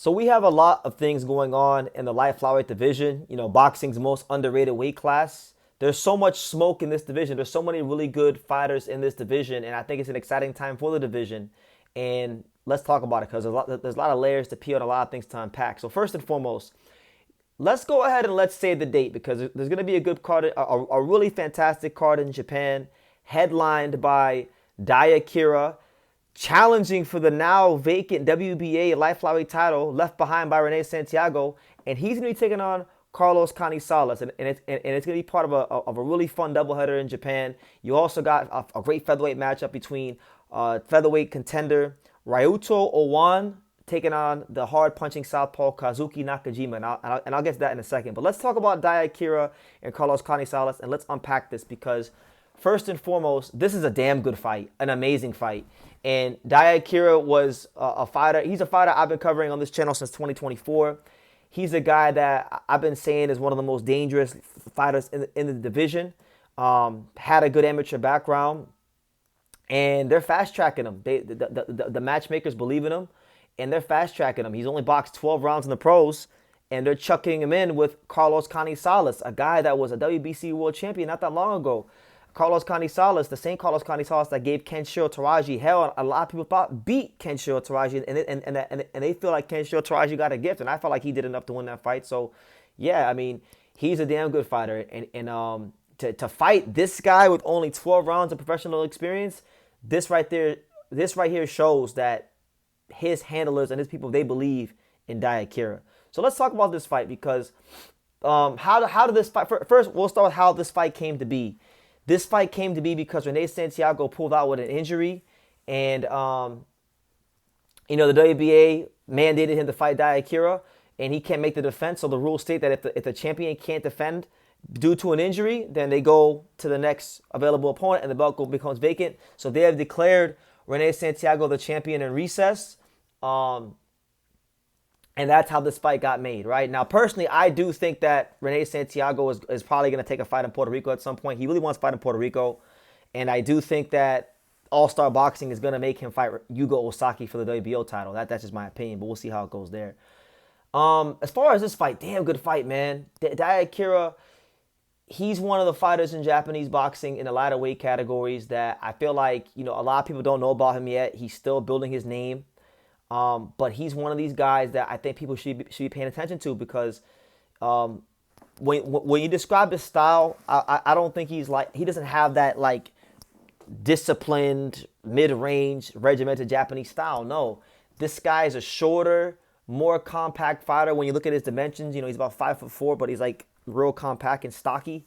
So we have a lot of things going on in the light flyweight division. Boxing's most underrated weight class. There's so much smoke in this division. There's so many really good fighters in this division, and I think it's an exciting time for the division. And let's talk about it because there's a lot of layers to peel and a lot of things to unpack. So first and foremost, let's go ahead and let's save the date because there's going to be a good card, a really fantastic card in Japan, headlined by Daiya challenging for the now vacant WBA light flyweight title left behind by Rene Santiago, and he's going to be taking on Carlos Canizales, and it's going to be part of a really fun doubleheader in Japan. You also got a great featherweight matchup between featherweight contender Ryuto Owan taking on the hard-punching southpaw Kazuki Nakajima, and I'll get to that in a second. But let's talk about Daiya and Carlos Canizales, and let's unpack this because first and foremost, this is a damn good fight, an amazing fight. And Daiya was a fighter. He's a fighter I've been covering on this channel since 2024. He's a guy that I've been saying is one of the most dangerous fighters in the division. Had a good amateur background, and they're fast tracking him. The matchmakers believe in him, and they're fast tracking him. He's only boxed 12 rounds in the pros, and they're chucking him in with Carlos Canizales, a guy that was a WBC world champion not that long ago. Carlos Canizales, the same Carlos Canizales that gave Kenshiro Taraji hell, a lot of people thought beat Kenshiro Taraji, and they feel like Kenshiro Taraji got a gift, and I felt like he did enough to win that fight. So, yeah, I mean, he's a damn good fighter, and to fight this guy with only 12 rounds of professional experience, this right here shows that his handlers and his people, they believe in Daiya. So let's talk about this fight because how did this fight? First, we'll start with how this fight came to be. This fight came to be because Rene Santiago pulled out with an injury, and the WBA mandated him to fight Daiya, and he can't make the defense. So the rules state that if the champion can't defend due to an injury, then they go to the next available opponent, and the belt becomes vacant. So they have declared Rene Santiago the champion in recess. And that's how this fight got made, right? Now, personally, I do think that Rene Santiago is probably going to take a fight in Puerto Rico at some point. He really wants to fight in Puerto Rico. And I do think that All-Star Boxing is going to make him fight Yugo Osaki for the WBO title. That's just my opinion, but we'll see how it goes there. As far as this fight, damn good fight, man. Daiya, he's one of the fighters in Japanese boxing in the lighter weight categories that I feel like, a lot of people don't know about him yet. He's still building his name. But he's one of these guys that I think people should be paying attention to because when you describe his style, I don't think he doesn't have that like disciplined, mid-range, regimented Japanese style. No, this guy is a shorter, more compact fighter. When you look at his dimensions, he's about 5'4", but he's like real compact and stocky.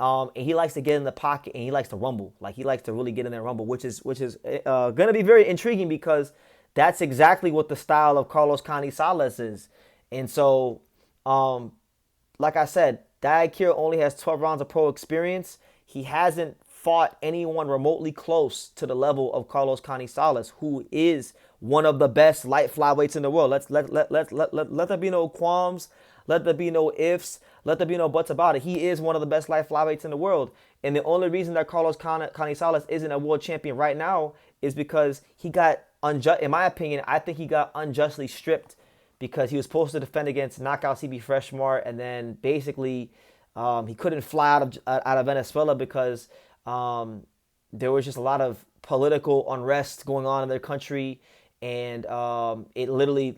And he likes to get in the pocket and he likes to rumble. Like he likes to really get in there and rumble, which is going to be very intriguing because that's exactly what the style of Carlos Canizales is. And so, like I said, Daiya only has 12 rounds of pro experience. He hasn't fought anyone remotely close to the level of Carlos Canizales, who is one of the best light flyweights in the world. Let there be no qualms. Let there be no ifs. Let there be no buts about it. He is one of the best light flyweights in the world. And the only reason that Carlos Canizales isn't a world champion right now is because he got in my opinion, I think he got unjustly stripped because he was supposed to defend against knockout CB Freshmart, and then basically he couldn't fly out of Venezuela because there was just a lot of political unrest going on in their country, and it literally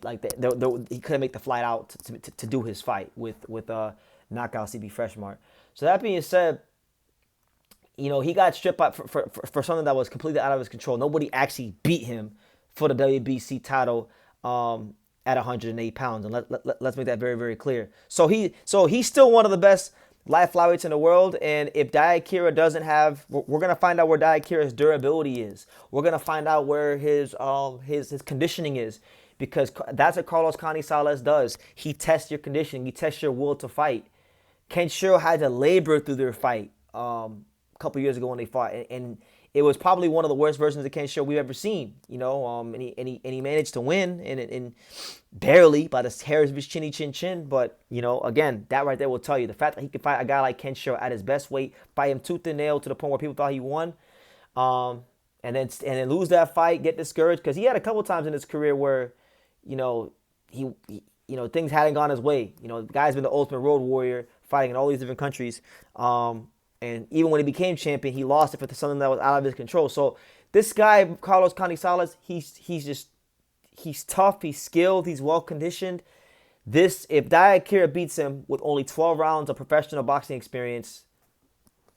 he couldn't make the flight out to do his fight with knockout CB Freshmart. So that being said, he got stripped out for something that was completely out of his control. Nobody actually beat him for the WBC title at 108 pounds. And let's make that very, very clear. So he's still one of the best light flyweights in the world. And if Daiya doesn't have, we're going to find out where Daiya's durability is. We're going to find out where his conditioning is, because that's what Carlos Canizales does. He tests your conditioning. He tests your will to fight. Kenshiro had to labor through their fight a couple years ago when they fought. And it was probably one of the worst versions of Kenshiro we've ever seen, and he managed to win, and barely by the hairs of his chin. But again, that right there will tell you the fact that he could fight a guy like Kenshiro at his best weight, fight him tooth and nail to the point where people thought he won, and then lose that fight, get discouraged, because he had a couple times in his career where, things hadn't gone his way. The guy's been the ultimate road warrior, fighting in all these different countries. And even when he became champion, he lost it for something that was out of his control. So this guy, Carlos Canizales, he's tough, he's skilled, he's well conditioned. If Daiya beats him with only 12 rounds of professional boxing experience,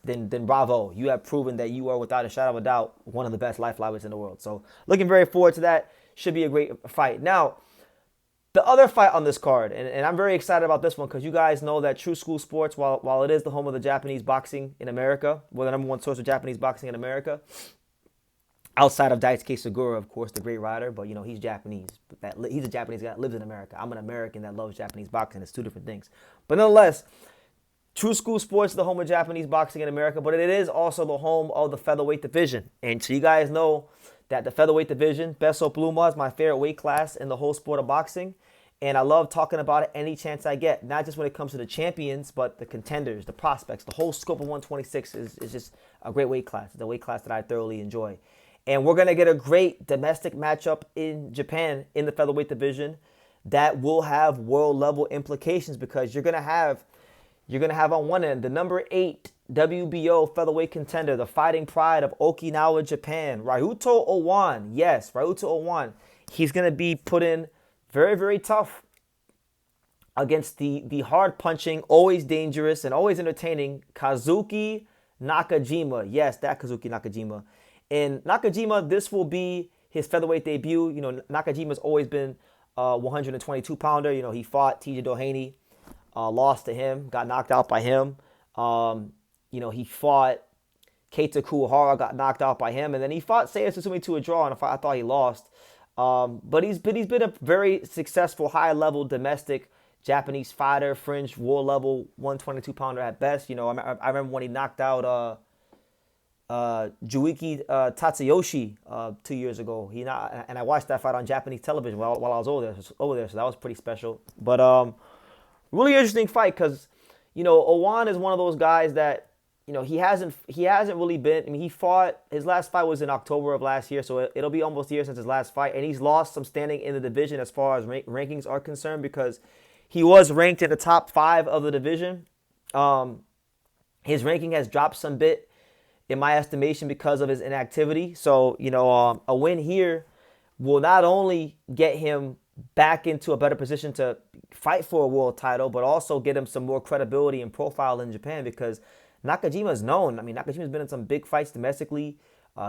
then bravo. You have proven that you are, without a shadow of a doubt, one of the best light flyweights in the world. So looking very forward to that. Should be a great fight. Now, the other fight on this card, and I'm very excited about this one because you guys know that True School Sports, while it is the home of the Japanese boxing in America, we're the number one source of Japanese boxing in America, outside of Daisuke Segura, of course, the great rider, but he's Japanese. He's a Japanese guy that lives in America. I'm an American that loves Japanese boxing. It's two different things. But nonetheless, True School Sports is the home of Japanese boxing in America, but it is also the home of the featherweight division. And so you guys know that the featherweight division, Peso Pluma, is my favorite weight class in the whole sport of boxing. And I love talking about it any chance I get, not just when it comes to the champions, but the contenders, the prospects. The whole scope of 126 is just a great weight class. It's a weight class that I thoroughly enjoy. And we're going to get a great domestic matchup in Japan in the featherweight division that will have world-level implications because you're going to have on one end the number 8 WBO featherweight contender, the fighting pride of Okinawa, Japan, Ryuto Owan. Yes, Ryuto Owan. He's going to be put in very, very tough against the hard-punching, always dangerous, and always entertaining Kazuki Nakajima. Yes, that Kazuki Nakajima. And Nakajima, this will be his featherweight debut. Nakajima's always been a 122-pounder. He fought TJ Doheny, lost to him, got knocked out by him. He fought Keita Kuwahara, got knocked out by him. And then he fought Seiya Sutsumi to a draw in a fight I thought he lost. But he's been a very successful high-level domestic Japanese fighter, fringe war-level 122-pounder at best. I remember when he knocked out Juiki Tatsuyoshi 2 years ago. And I watched that fight on Japanese television while I was over there, so that was pretty special. But really interesting fight because Owan is one of those guys that he hasn't really been. I mean, his last fight was in October of last year, so it'll be almost a year since his last fight, and he's lost some standing in the division as far as rankings are concerned because he was ranked in the top 5 of the division. His ranking has dropped some bit in my estimation because of his inactivity. So a win here will not only get him back into a better position to fight for a world title, but also get him some more credibility and profile in Japan because Nakajima is known. I mean, Nakajima's been in some big fights domestically.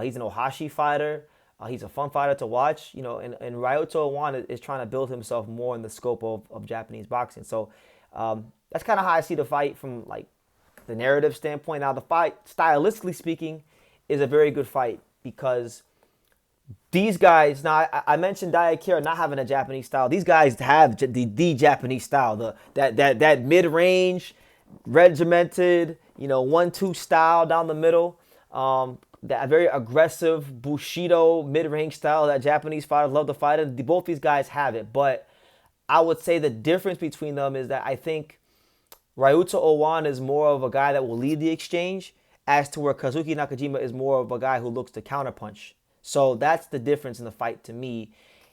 He's an Ohashi fighter. He's a fun fighter to watch. And Ryuto Owan is trying to build himself more in the scope of Japanese boxing. So that's kind of how I see the fight from the narrative standpoint. Now, the fight, stylistically speaking, is a very good fight because these guys, now I mentioned Daiya not having a Japanese style. These guys have the Japanese style, that mid-range, regimented, 1-2 style down the middle. That very aggressive Bushido mid-range style that Japanese fighters love to fight in. Both these guys have it, but I would say the difference between them is that I think Ryuto Owan is more of a guy that will lead the exchange, as to where Kazuki Nakajima is more of a guy who looks to counterpunch. So that's the difference in the fight to me.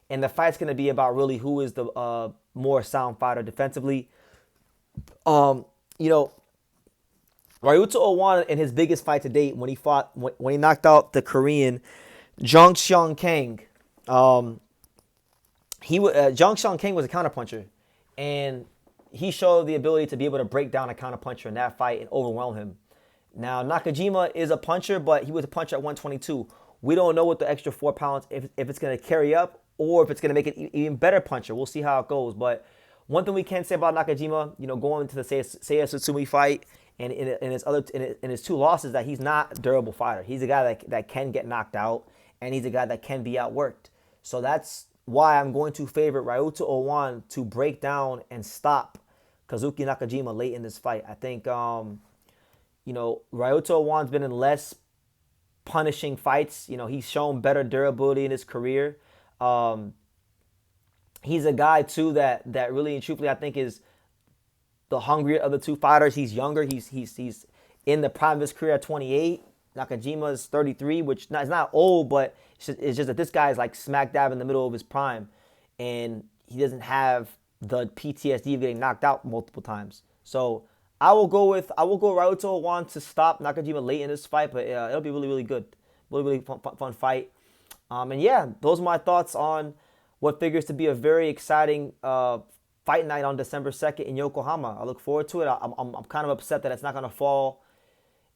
And the fight's going to be about really who is the more sound fighter defensively. Ryuto Owan in his biggest fight to date, when he knocked out the Korean Jung Seong Kang, Jung Seong Kang was a counterpuncher, and he showed the ability to be able to break down a counterpuncher in that fight and overwhelm him. Now, Nakajima is a puncher, but he was a puncher at 122. We don't know what the extra 4 pounds, if it's going to carry up or if it's going to make it even better puncher. We'll see how it goes. But one thing we can say about Nakajima, going into the Seiya Sutsumi fight and in his 2 losses, that he's not a durable fighter. He's a guy that can get knocked out, and he's a guy that can be outworked. So that's why I'm going to favor Ryuto Owan to break down and stop Kazuki Nakajima late in this fight. I think, Ryuto Owan's been in less punishing fights. He's shown better durability in his career. He's a guy, too, that really and truthfully I think is the hungrier of the 2 fighters. He's younger. He's in the prime of his career at 28. Nakajima is 33, which is not old, but it's just that this guy is like smack dab in the middle of his prime. And he doesn't have the PTSD of getting knocked out multiple times. So I will go Ryuto Owan to stop Nakajima late in this fight, but it'll be really, really good. Really, really fun fight. And yeah, those are my thoughts on what figures to be a very exciting fight night on December 2nd in Yokohama. I look forward to it. I'm kind of upset that it's not going to fall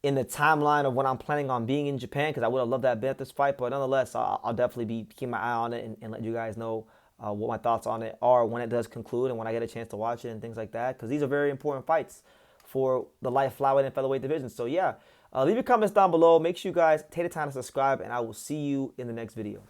in the timeline of when I'm planning on being in Japan, because I would have loved that bit at this fight. But nonetheless, I'll definitely be keeping my eye on it and let you guys know what my thoughts on it are when it does conclude and when I get a chance to watch it and things like that, because these are very important fights for the light flyweight and featherweight divisions. So yeah, leave your comments down below. Make sure you guys take the time to subscribe, and I will see you in the next video.